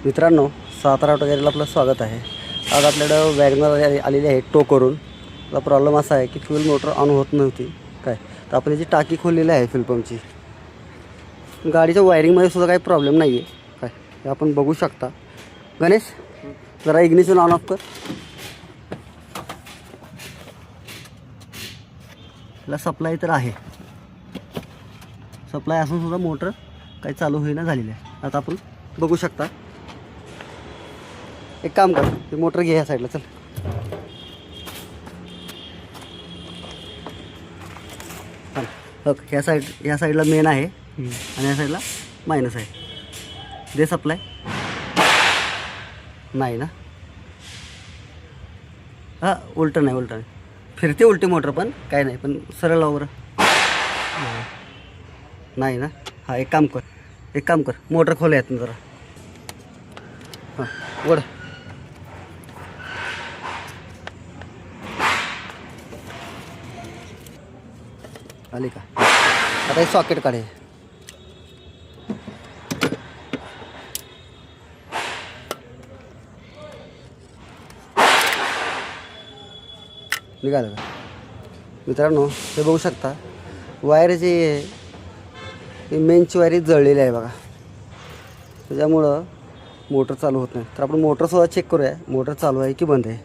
मित्रांनो, सातारा ऑटो गॅरेजला आपलं स्वागत आहे। आज आपल्याकडं वॅगनर आलेली आहे टो करून। त्याचा प्रॉब्लेम असा आहे की फ्यूल मोटर ऑन होत नव्हती काय, तर आपण याची टाकी खोललेली आहे फ्यूल पंपची। गाडीच्या वायरिंगमध्ये सुद्धा काही प्रॉब्लेम नाही आहे काय, हे आपण बघू शकता। गणेश, जरा इग्निशन ऑन ऑफ कर। याला सप्लाय तर आहे, सप्लाय असून सुद्धा मोटर काही चालू होईना झालेली आहे। आता आपण बघू शकता। एक काम कर, ते मोटर घे ह्या साईडला, चल। ह्या साईडला मेन आहे आणि ह्या साईडला मायनस आहे। दे सप्लाय। नाही ना, हां उलटं नाही, फिरते उलटी मोटर, पण काय नाही, पण सरळ लाव बरं। नाही ना, हां एक काम कर, मोटर खोल यात जरा। हां वड आली का? आता हे सॉकेट काढे। निघालं का? मित्रांनो, हे बघू शकता, वायर जी आहे मेनची वायर जळलेली आहे बघा, त्याच्यामुळं मोटर चालू होत नाही। तर आपण मोटरसुद्धा चेक करूया, मोटर चालू आहे की बंद आहे।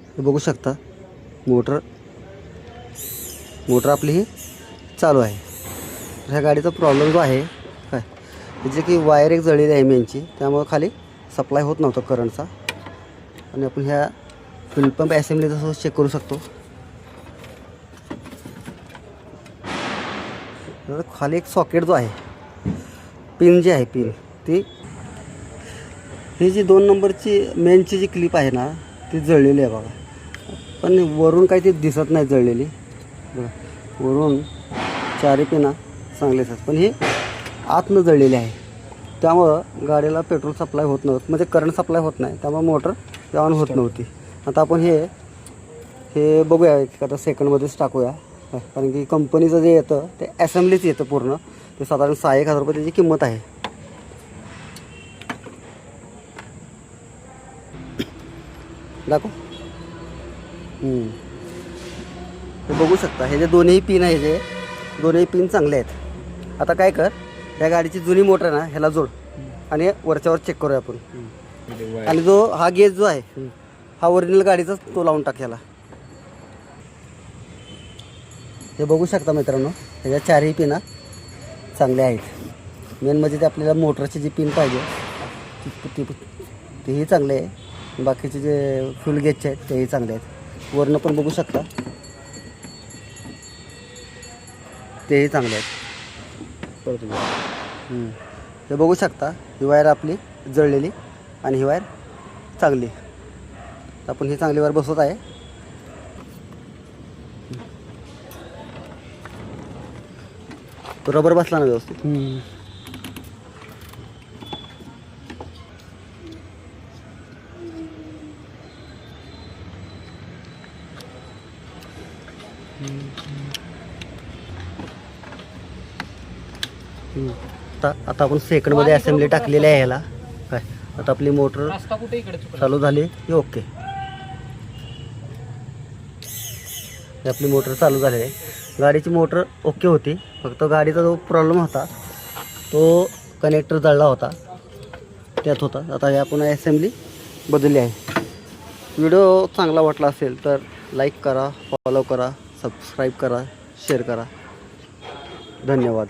हे बघू शकता, मोटर आपली ही चालू आहे। ह्या गाडीचा प्रॉब्लेम जो आहे काय, म्हणजे की वायर एक जळलेली आहे मेनची, त्यामुळं खाली सप्लाय होत नव्हतं करंटचा। आणि आपण ह्या फ्यूल पंप असेंब्लीचा चेक करू शकतो। खाली एक सॉकेट जो आहे, पिन जी आहे, पिन ती ही जी 2 नंबरची मेनची जी क्लिप आहे ना, ती जळलेली आहे बघा। पण वरून काही ती दिसत नाही जळलेली बघा, वरून चारी पिना चांगलेच आहेत, पण ही आतनं जळलेली आहे। त्यामुळं गाडीला पेट्रोल सप्लाय होत नव्हतं, म्हणजे करंट सप्लाय होत नाही, त्यामुळे मोटर ऑन होत नव्हती। आता आपण हे बघूया, आता सेकंडमध्येच टाकूया, कारण की कंपनीचं जे येतं ते असेंब्लीच येतं पूर्ण, ते साधारण 6,000 रुपये त्याची किंमत आहे। दाखव। हे बघू शकता, हे जे दोन्ही पिन आहे, जे दोन्ही पिन चांगले आहेत। आता काय कर, या गाडीची जुनी मोटर ना ह्याला जोड आणि वरच्यावर चेक करूया आपण। आणि जो हा गेज जो आहे, हा ओरिजिनल गाडीचा, तो लावून टाक ह्याला। हे बघू शकता मित्रांनो, ह्याच्या चारही पिना चांगल्या आहेत। मेन म्हणजे ते आपल्याला मोटरची जी पिन पाहिजे तेही चांगले आहे, बाकीचे जे फ्यूल गेजचे आहेत तेही चांगले आहेत। वरनं पण बघू शकता, तेही चांगले आहेत। हे बघू शकता, ही वायर आपली जळलेली आणि ही वायर चांगली। आपण ही चांगली वायर बसवत आहे। तो रबर बसला ना व्यवस्थित? आता आपण सेकंडमध्ये असेंब्ली टाकलेली आहे ह्याला काय। आता आपली मोटर चालू झाली की ओके, आपली मोटर चालू झाली आहे। गाडीची मोटर ओके होती, फक्त गाडीचा जो प्रॉब्लेम होता तो कनेक्टर जळला होता, त्यात होता। आता हे आपण असेंब्ली बदलली आहे। व्हिडिओ चांगला वाटला असेल तर लाईक करा, फॉलो करा, सबस्क्राईब करा, शेअर करा। धन्यवाद।